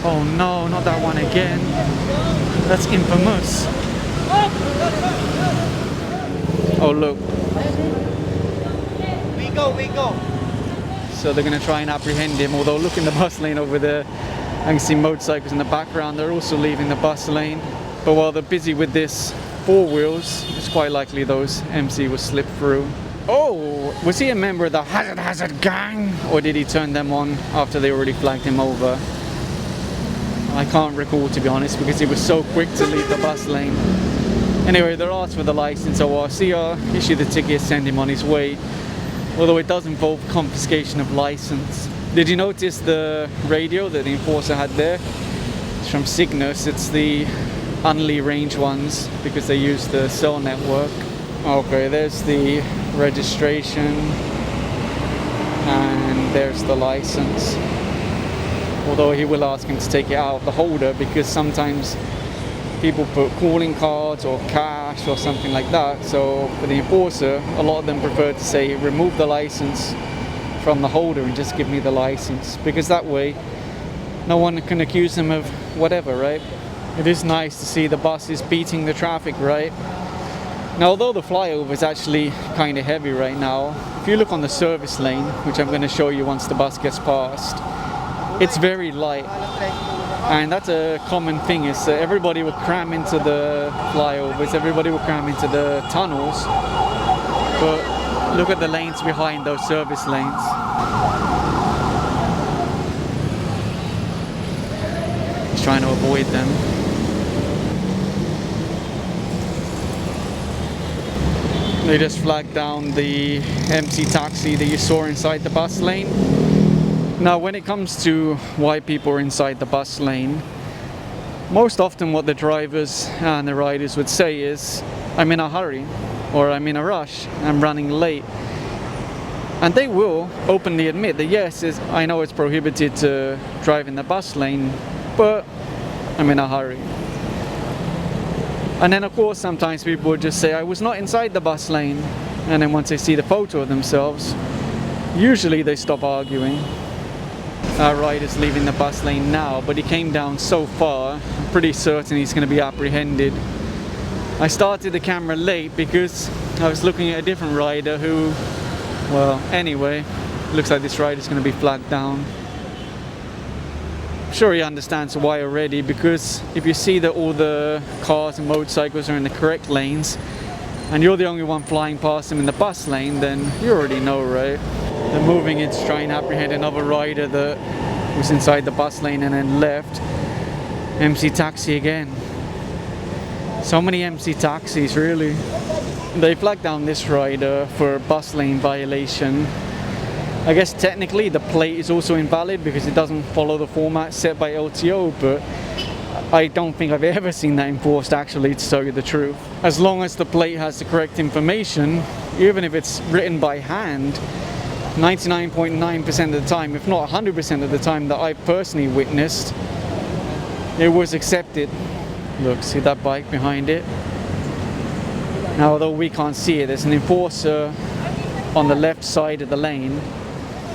Oh no, not that one again. That's infamous. Oh look. We go. So they're going to try and apprehend him, although look in the bus lane over there. I can see motorcycles in the background. They're also leaving the bus lane. But while they're busy with this four wheels, it's quite likely those MC will slip through. Oh, was he a member of the Hazard gang? Or did he turn them on after they already flagged him over? I can't recall, to be honest, because he was so quick to leave the bus lane. Anyway, they're asked for the license, ORCR, issue the ticket, send him on his way. Although it does involve confiscation of license. Did you notice the radio that the enforcer had there? It's from Cygnus. It's the only range ones because they use the cell network. Okay, there's the registration and there's the license. Although he will ask him to take it out of the holder because sometimes people put calling cards or cash or something like that. So for the enforcer, a lot of them prefer to say remove the license from the holder and just give me the license, because that way no one can accuse them of whatever, right? It is nice to see the buses beating the traffic, right? Now, although the flyover is actually kind of heavy right now, if you look on the service lane, which I'm going to show you once the bus gets past, it's very light. And that's a common thing, is that everybody will cram into the flyovers, everybody will cram into the tunnels, but look at the lanes behind those service lanes. He's trying to avoid them. They just flagged down the MC taxi that you saw inside the bus lane. Now, when it comes to why people are inside the bus lane, most often what the drivers and the riders would say is, I'm in a hurry, or I'm in a rush, I'm running late. And they will openly admit that yes, I know it's prohibited to drive in the bus lane, but I'm in a hurry. And then of course sometimes people would just say, I was not inside the bus lane. And then once they see the photo of themselves, usually they stop arguing. Our rider's leaving the bus lane now, but he came down so far, I'm pretty certain he's going to be apprehended. I started the camera late because I was looking at a different rider who, well, anyway, looks like this rider's going to be flagged down. I'm sure he understands why already, because if you see that all the cars and motorcycles are in the correct lanes, and you're the only one flying past them in the bus lane, then you already know, right? They're moving in to try and apprehend another rider that was inside the bus lane and then left. MC taxi again. So many MC taxis, really. They flagged down this rider for bus lane violation. I guess technically the plate is also invalid because it doesn't follow the format set by LTO, but I don't think I've ever seen that enforced, actually, to tell you the truth. As long as the plate has the correct information, even if it's written by hand, 99.9% of the time, if not 100% of the time that I personally witnessed, it was accepted. Look, see that bike behind it? Now, although we can't see it, there's an enforcer on the left side of the lane.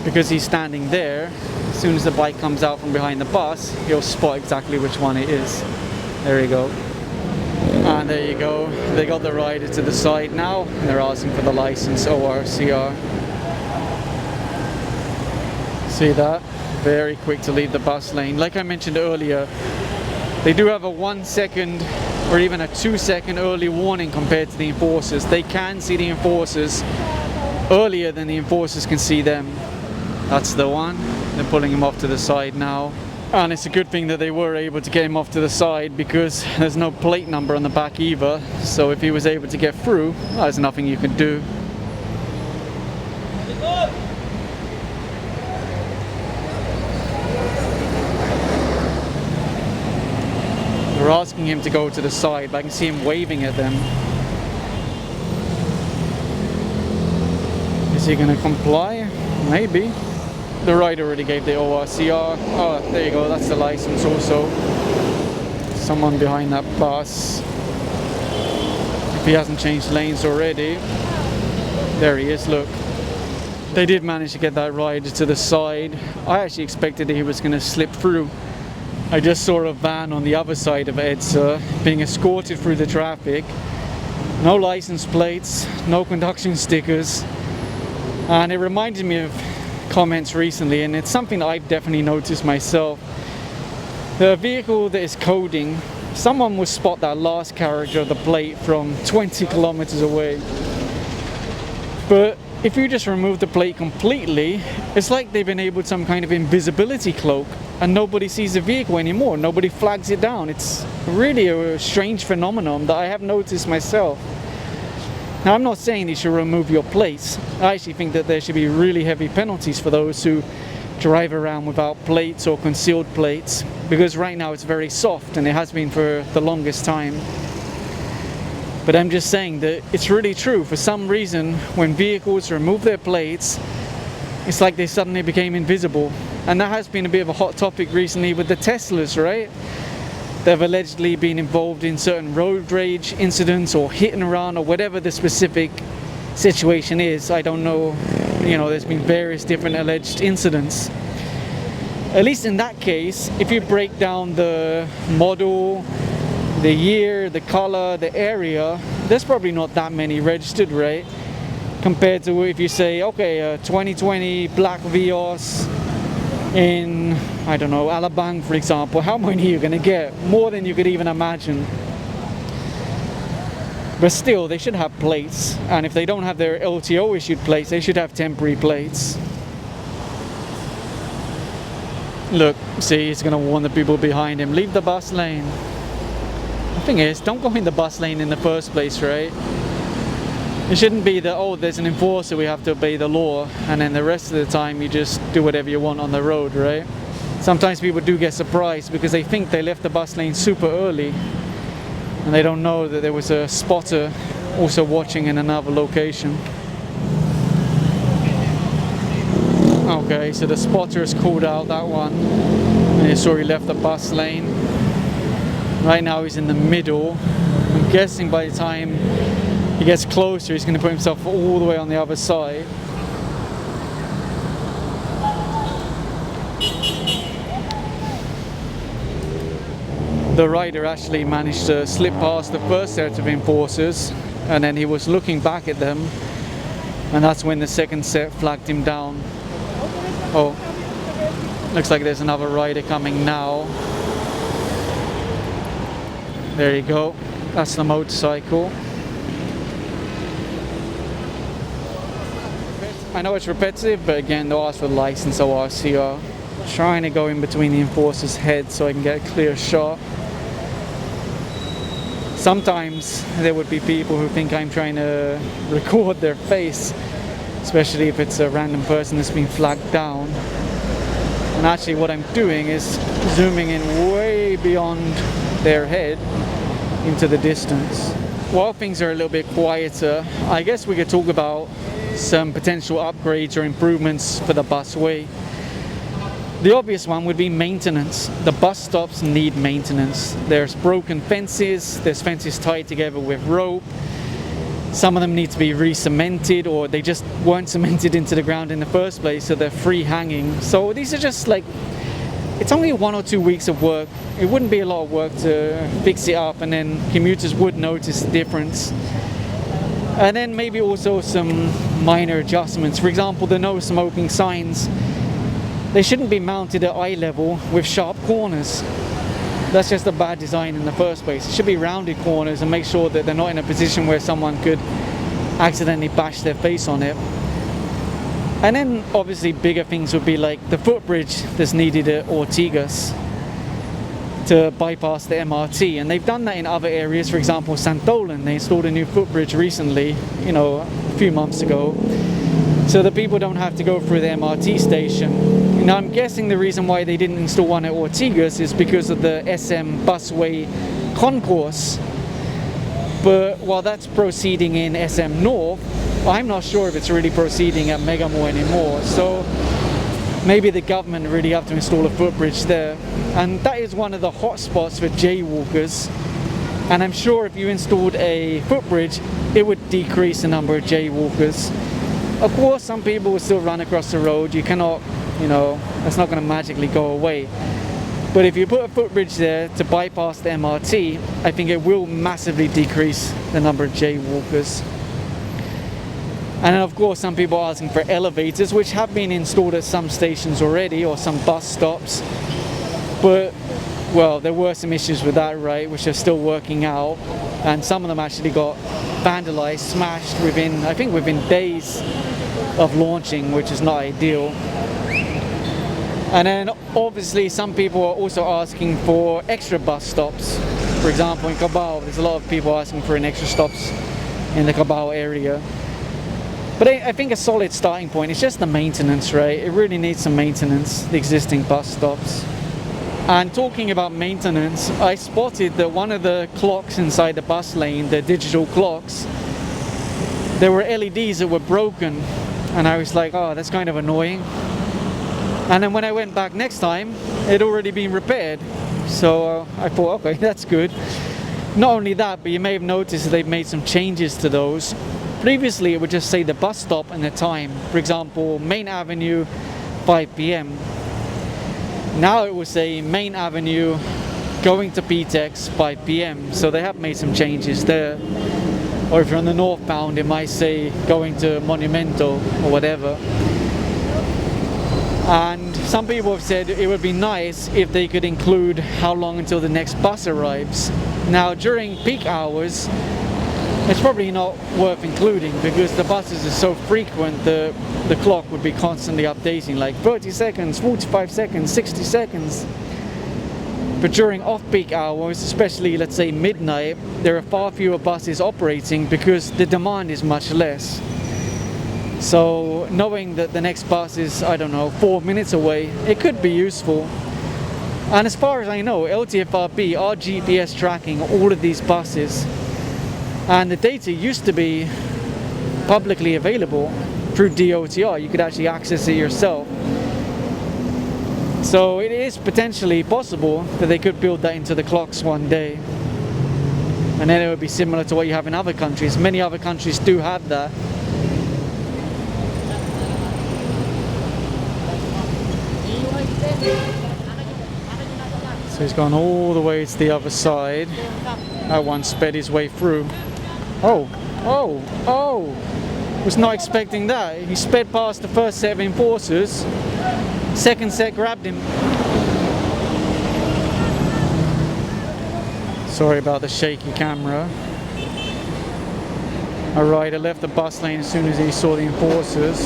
Because he's standing there, as soon as the bike comes out from behind the bus, he'll spot exactly which one it is. There you go. And there you go. They got the rider to the side now, and they're asking for the license, ORCR. See that? Very quick to leave the bus lane. Like I mentioned earlier, they do have a 1 second or even a 2 second early warning compared to the enforcers. They can see the enforcers earlier than the enforcers can see them. That's the one. They're pulling him off to the side now. And it's a good thing that they were able to get him off to the side, because there's no plate number on the back either. So if he was able to get through, well, there's nothing you can do. They're asking him to go to the side, but I can see him waving at them. Is he going to comply? Maybe. The rider already gave the ORCR. Oh, there you go, that's the license also. Someone behind that bus. If he hasn't changed lanes already. There he is, look. They did manage to get that rider to the side. I actually expected that he was going to slip through, I just saw a van on the other side of EDSA being escorted through the traffic. No license plates, no conduction stickers, and it reminded me of comments recently, and it's something that I've definitely noticed myself. The vehicle that is coding, someone will spot that last character of the plate from 20 kilometers away. But if you just remove the plate completely, it's like they've enabled some kind of invisibility cloak and nobody sees the vehicle anymore. Nobody flags it down. It's really a strange phenomenon that I have noticed myself. Now, I'm not saying you should remove your plates. I actually think that there should be really heavy penalties for those who drive around without plates or concealed plates, because right now it's very soft and it has been for the longest time. But I'm just saying that it's really true. For some reason, when vehicles remove their plates, it's like they suddenly became invisible. And that has been a bit of a hot topic recently with the Teslas, right? They've allegedly been involved in certain road rage incidents or hit and run or whatever the specific situation is. I don't know. You know, there's been various different alleged incidents. At least in that case, if you break down the model, the year, the color, the area, there's probably not that many registered, right? Compared to if you say, okay, a 2020 black Vios in, I don't know, Alabang, for example, how many are you going to get? More than you could even imagine. But still, they should have plates, and if they don't have their LTO issued plates, they should have temporary plates. Look, see, he's going to warn the people behind him, leave the bus lane. The thing is, don't go in the bus lane in the first place, right? It shouldn't be that, oh, there's an enforcer, we have to obey the law, and then the rest of the time you just do whatever you want on the road, right? Sometimes people do get surprised because they think they left the bus lane super early, and they don't know that there was a spotter also watching in another location. Okay, so the spotter has called out that one, and he saw he left the bus lane. Right now he's in the middle. I'm guessing by the time he gets closer, he's going to put himself all the way on the other side. The rider actually managed to slip past the first set of enforcers, and then he was looking back at them, and that's when the second set flagged him down. Oh, looks like there's another rider coming now. There you go, that's the motorcycle. I know it's repetitive, but again, they'll ask for the license or RCR. Trying to go in between the enforcer's head so I can get a clear shot. Sometimes there would be people who think I'm trying to record their face, especially if it's a random person that's been flagged down. And actually what I'm doing is zooming in way beyond their head into the distance. While things are a little bit quieter, I guess we could talk about some potential upgrades or improvements for the busway. The obvious one would be maintenance. The bus stops need maintenance. There's broken fences, there's fences tied together with rope. Some of them need to be re-cemented, or they just weren't cemented into the ground in the first place, so they're free hanging. So these are just like, it's only 1 or 2 weeks of work. It wouldn't be a lot of work to fix it up, and then commuters would notice the difference. And then maybe also some minor adjustments. For example, the no smoking signs. They shouldn't be mounted at eye level with sharp corners. That's just a bad design in the first place. It should be rounded corners and make sure that they're not in a position where someone could accidentally bash their face on it. And then obviously bigger things would be like the footbridge that's needed at Ortigas to bypass the MRT, and they've done that in other areas. For example, Santolan, they installed a new footbridge recently, you know, a few months ago, so that people don't have to go through the MRT station. Now I'm guessing the reason why they didn't install one at Ortigas is because of the SM Busway concourse. But while that's proceeding in SM North, I'm not sure if it's really proceeding at Megamore anymore. So maybe the government really have to install a footbridge there. And that is one of the hot spots for jaywalkers. And I'm sure if you installed a footbridge, it would decrease the number of jaywalkers. Of course, some people will still run across the road. You cannot, you know, that's not going to magically go away. But if you put a footbridge there to bypass the MRT, I think it will massively decrease the number of jaywalkers. And then of course some people are asking for elevators, which have been installed at some stations already, or some bus stops. But, well, there were some issues with that, right, which are still working out. And some of them actually got vandalized, smashed within, I think within days of launching, which is not ideal. And then obviously some people are also asking for extra bus stops. For example, in Cabal, there's a lot of people asking for an extra stops in the Cabal area. But I think a solid starting point is just the maintenance, right? It really needs some maintenance, the existing bus stops. And talking about maintenance, I spotted that one of the clocks inside the bus lane, the digital clocks, there were LEDs that were broken. And I was like, oh, that's kind of annoying. And then when I went back next time, it had already been repaired. So I thought, okay, that's good. Not only that, but you may have noticed that they've made some changes to those. Previously, it would just say the bus stop and the time. For example, Main Avenue, 5 p.m. Now it will say Main Avenue, going to PTEX, 5 p.m. So they have made some changes there. Or if you're on the northbound, it might say going to Monumento or whatever. And some people have said it would be nice if they could include how long until the next bus arrives. Now, during peak hours, it's probably not worth including because the buses are so frequent, the clock would be constantly updating, like 30 seconds, 45 seconds, 60 seconds. But during off-peak hours, especially let's say midnight, there are far fewer buses operating because the demand is much less. So knowing that the next bus is, I don't know, 4 minutes away, it could be useful. And as far as I know, LTFRB are GPS tracking all of these buses. And the data used to be publicly available through DOTR. You could actually access it yourself. So it is potentially possible that they could build that into the clocks one day. And then it would be similar to what you have in other countries. Many other countries do have that. So he's gone all the way to the other side. That one sped his way through. Oh, oh, oh! Was not expecting that. He sped past the first set of enforcers. Second set grabbed him. Sorry about the shaky camera. A rider left the bus lane as soon as he saw the enforcers.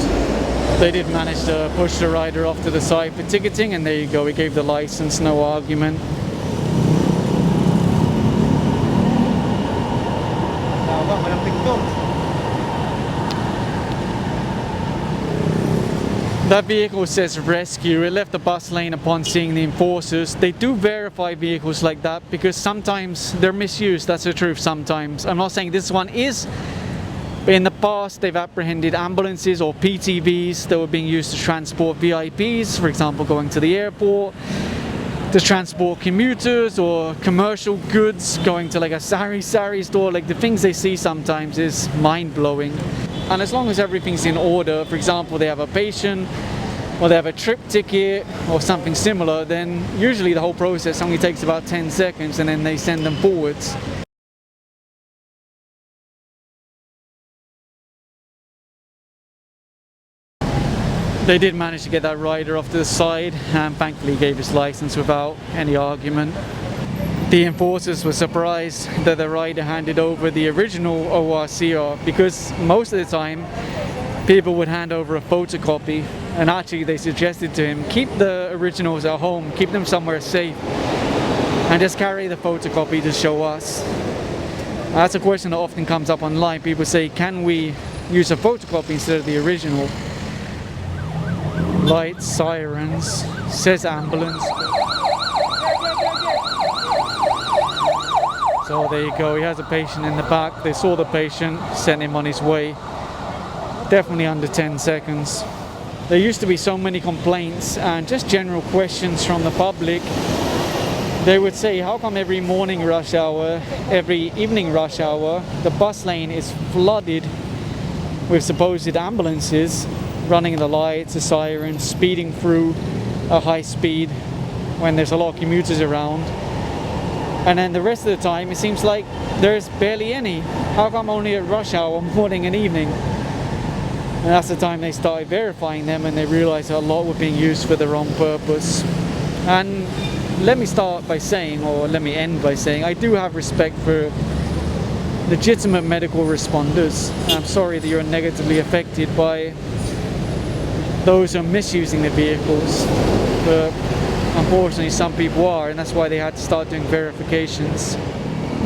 They did manage to push the rider off to the side for ticketing, and there you go, he gave the license, no argument. That vehicle says rescue. It left the bus lane upon seeing the enforcers. They do verify vehicles like that because sometimes they're misused. That's the truth sometimes. I'm not saying this one is, but in the past they've apprehended ambulances or PTVs that were being used to transport VIPs, for example going to the airport, to transport commuters or commercial goods, going to like a sari store. Like the things they see sometimes is mind-blowing. And as long as everything's in order, for example they have a patient or they have a trip ticket or something similar, then usually the whole process only takes about 10 seconds and then they send them forwards. They did manage to get that rider off to the side and thankfully gave his license without any argument. The enforcers were surprised that the rider handed over the original ORCR because most of the time people would hand over a photocopy, and actually they suggested to him keep the originals at home, keep them somewhere safe and just carry the photocopy to show us. That's a question that often comes up online. People say, can we use a photocopy instead of the original? Lights, sirens, says ambulance. So there you go, he has a patient in the back. They saw the patient, sent him on his way. Definitely under 10 seconds. There used to be so many complaints and just general questions from the public. They would say, how come every morning rush hour, every evening rush hour, the bus lane is flooded with supposed ambulances running the lights, the sirens, speeding through at high speed, when there's a lot of commuters around. And then the rest of the time, it seems like there's barely any. How come only at rush hour, morning and evening? And that's the time they started verifying them, and they realized that a lot were being used for the wrong purpose. And let me start by saying, or let me end by saying, I do have respect for legitimate medical responders. I'm sorry that you're negatively affected by those who are misusing the vehicles, but unfortunately some people are, and that's why they had to start doing verifications.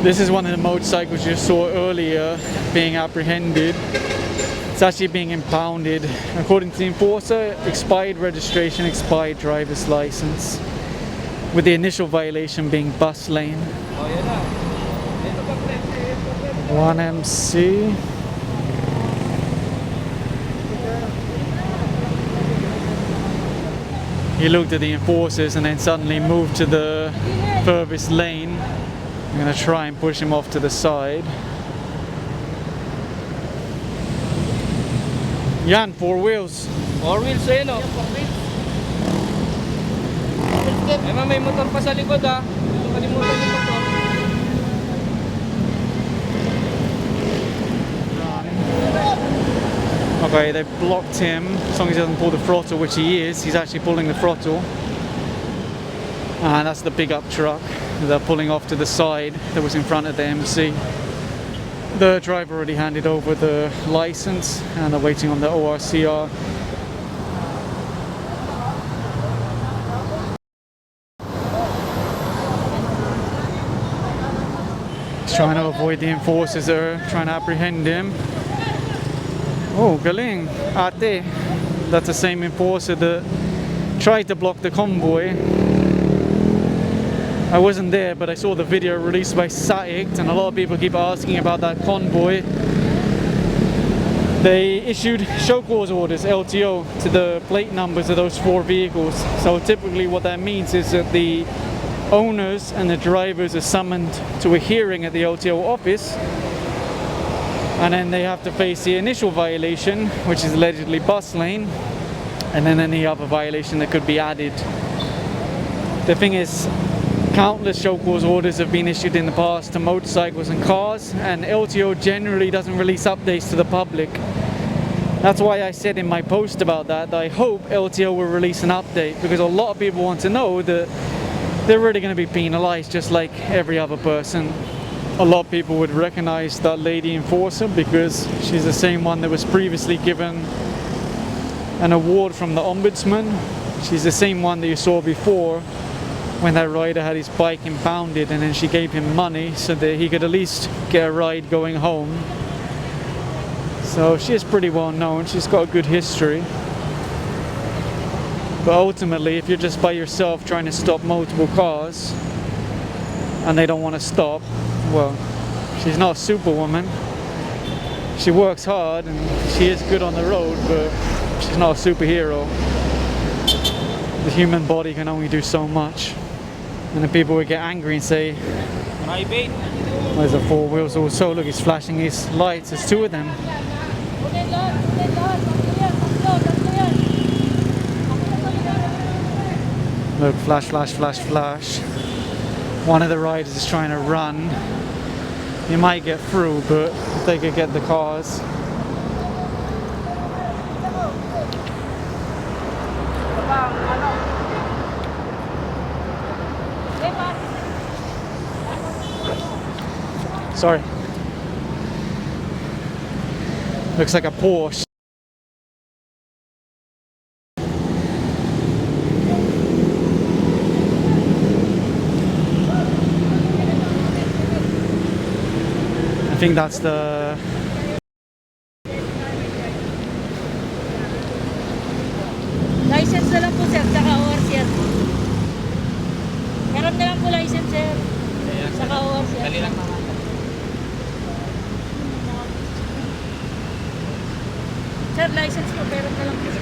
This is one of the motorcycles you saw earlier being apprehended. It's actually being impounded. According to the enforcer, expired registration, expired driver's license, with the initial violation being bus lane. 1MC. He looked at the enforcers and then suddenly moved to the furthest lane. I'm going to try and push him off to the side. Yan, 4 wheels. 4 wheels eh, no? May motor pa sa likod ah. Dito kalimutan yung motor. Okay, they've blocked him. As long as he doesn't pull the throttle, which he is, he's actually pulling the throttle. And that's the big up truck they're pulling off to the side that was in front of the MC. The driver already handed over the license and they're waiting on the ORCR. He's trying to avoid the enforcers that are trying to apprehend him. Oh, galing, ate. That's the same enforcer that tried to block the convoy. I wasn't there, but I saw the video released by SAICT, and a lot of people keep asking about that convoy. They issued show cause orders, LTO, to the plate numbers of those 4 vehicles. So typically what that means is that the owners and the drivers are summoned to a hearing at the LTO office, and then they have to face the initial violation, which is allegedly bus lane, and then any other violation that could be added. The thing is, countless show cause orders have been issued in the past to motorcycles and cars, and LTO generally doesn't release updates to the public. That's why I said in my post about that I hope LTO will release an update, because a lot of people want to know that they're really going to be penalized just like every other person. A lot of people would recognize that lady enforcer because she's the same one that was previously given an award from the Ombudsman. She's the same one that you saw before when that rider had his bike impounded, and then she gave him money so that he could at least get a ride going home. So she is pretty well known, she's got a good history. But ultimately, if you're just by yourself trying to stop multiple cars and they don't want to stop, well, she's not a superwoman. She works hard and she is good on the road, but she's not a superhero. The human body can only do so much. And then people would get angry and say, there's the 4 wheels also, look, he's flashing his lights, there's 2 of them. Look, flash, flash, flash, flash. One of the riders is trying to run. He might get through, but if they could get the cars. Sorry. Looks like a Porsche. I think that's the... License na lang po sir, saka OR sir. Meron na lang po license sir, saka OR sir. Dali lang naman. Sir, license po, meron na lang po sir.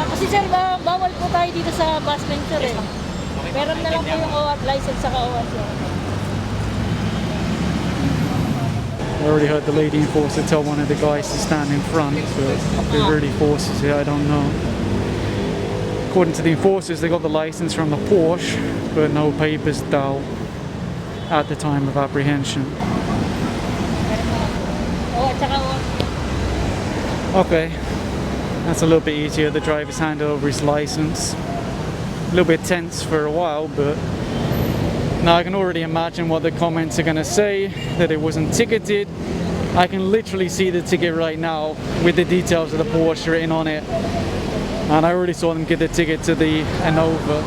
Kasi sir, bawal po tayo dito sa bus lane sir eh. Meron na lang po yung OR, license saka OR sir. I already heard the lady enforcer tell one of the guys to stand in front, but if it really forces it, I don't know. According to the enforcers, they got the license from the Porsche, but no papers daw at the time of apprehension. Oh, at saka Okay, that's a little bit easier. The driver's handed over his license. A little bit tense for a while, but now I can already imagine what the comments are going to say, that it wasn't ticketed. I can literally see the ticket right now with the details of the Porsche written on it. And I already saw them give the ticket to the Innova.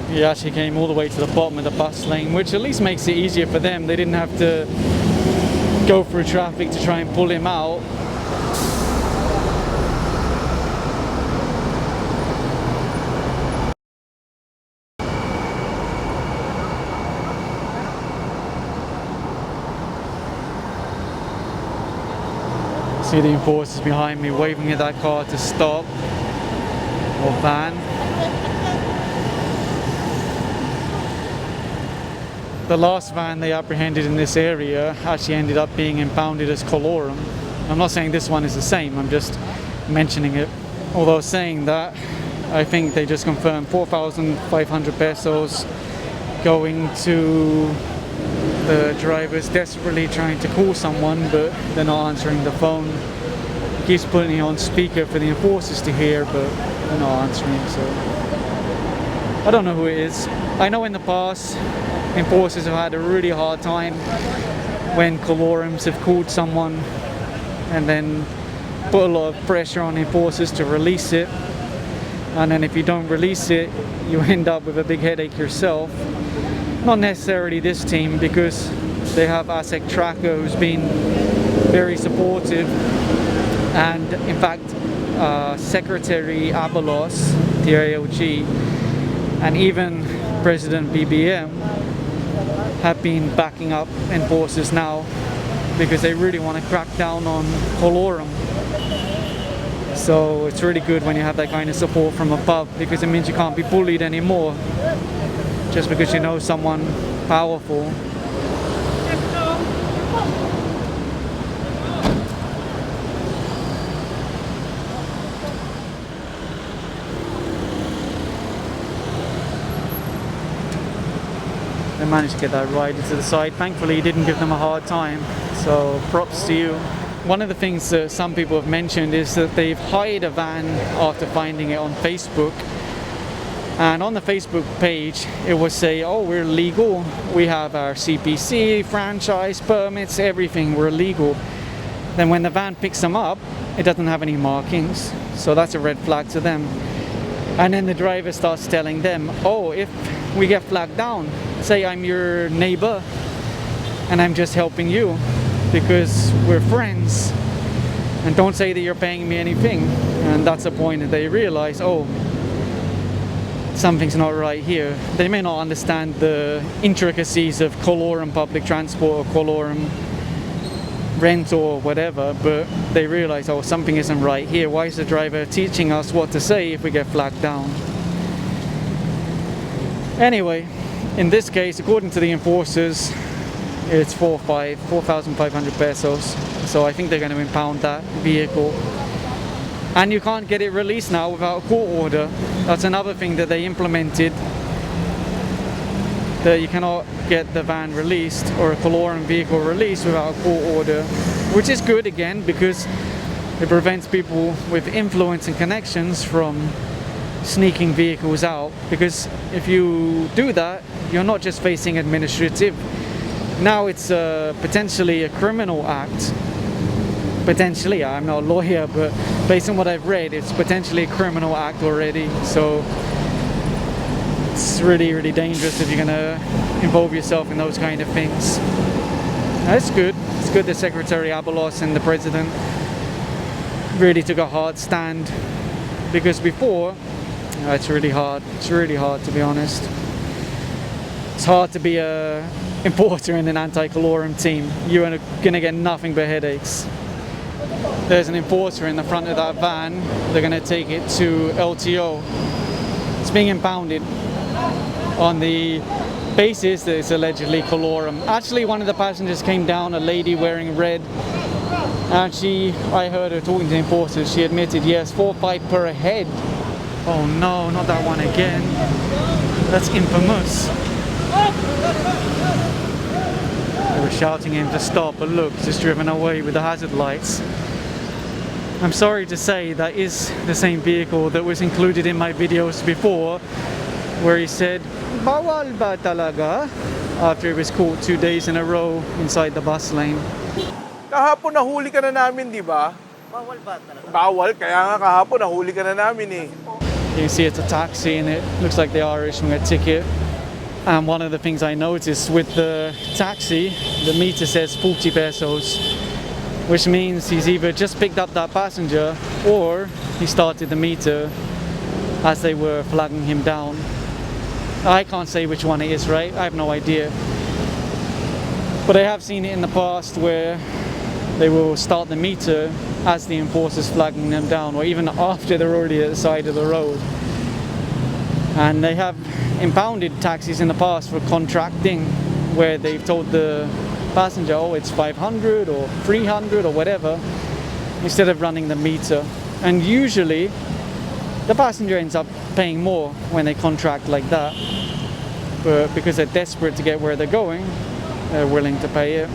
He actually came all the way to the bottom of the bus lane, which at least makes it easier for them. They didn't have to go through traffic to try and pull him out. See the enforcers behind me waving at that car to stop, or van. The last van they apprehended in this area actually ended up being impounded as Colorum. I'm not saying this one is the same, I'm just mentioning it. Although saying that, I think they just confirmed 4,500 pesos going to the driver's desperately trying to call someone, but they're not answering the phone. He keeps putting it on speaker for the enforcers to hear, but they're not answering, so I don't know who it is. I know in the past enforcers have had a really hard time when Colorums have called someone and then put a lot of pressure on enforcers to release it, and then if you don't release it you end up with a big headache yourself. Not necessarily this team, because they have SAICT tracker who's been very supportive, and in fact Secretary Abalos, the AOG, and even President BBM have been backing up enforcers now because they really want to crack down on Colorum. So it's really good when you have that kind of support from above, because it means you can't be bullied anymore just because you know someone powerful. They managed to get that rider to the side. Thankfully, he didn't give them a hard time, so props to you. One of the things that some people have mentioned is that they've hired a van after finding it on Facebook. And on the Facebook page, it will say, oh, we're legal. We have our CPC, franchise, permits, everything. We're legal. Then when the van picks them up, it doesn't have any markings. So that's a red flag to them. And then the driver starts telling them, oh, if we get flagged down, say I'm your neighbor and I'm just helping you because we're friends, and don't say that you're paying me anything. And that's the point that they realize, oh, something's not right here. They may not understand the intricacies of Colorum public transport or Colorum rent or whatever, but they realize, oh, something isn't right here. Why is the driver teaching us what to say if we get flagged down? Anyway, in this case, according to the enforcers, it's 4,500 pesos. So I think they're going to impound that vehicle. And you can't get it released now without a court order. That's another thing that they implemented, that you cannot get the van released or a Colorum vehicle released without a court order, which is good again because it prevents people with influence and connections from sneaking vehicles out. Because if you do that, you're not just facing administrative. Now it's potentially a criminal act. Potentially, I'm not a lawyer, but based on what I've read, it's potentially a criminal act already. So it's really, really dangerous if you're going to involve yourself in those kind of things. That's good. It's good that Secretary Abalos and the President really took a hard stand, because before, it's really hard. It's really hard, to be honest. It's hard to be a importer in an anti-Colorum team. You're going to get nothing but headaches. There's an enforcer in the front of that van. They're going to take it to LTO. It's being impounded on the basis that it's allegedly Colorum. Actually, one of the passengers came down, a lady wearing red, and I heard her talking to the enforcers. She admitted, yes, 4-5 per head. Oh no, not that one again. That's infamous. They were shouting at him to stop, but look, he's just driven away with the hazard lights. I'm sorry to say that is the same vehicle that was included in my videos before, where he said, "Bawal ba talaga?" after he was caught 2 days in a row inside the bus lane. Kahapon nahuli ka na namin, di ba? Bawal ba talaga? Bawal, kaya nga kahapon nahuli ka na namin eh. You can see it's a taxi and it looks like they are issuing a ticket. And one of the things I noticed with the taxi, the meter says 40 pesos, which means he's either just picked up that passenger or he started the meter as they were flagging him down. I can't say which one it is, right? I have no idea. But I have seen it in the past where they will start the meter as the enforcer's flagging them down, or even after they're already at the side of the road. And they have impounded taxis in the past for contracting, where they've told the passenger, oh, it's 500 or 300 or whatever, instead of running the meter. And usually the passenger ends up paying more when they contract like that, but because they're desperate to get where they're going, they're willing to pay it.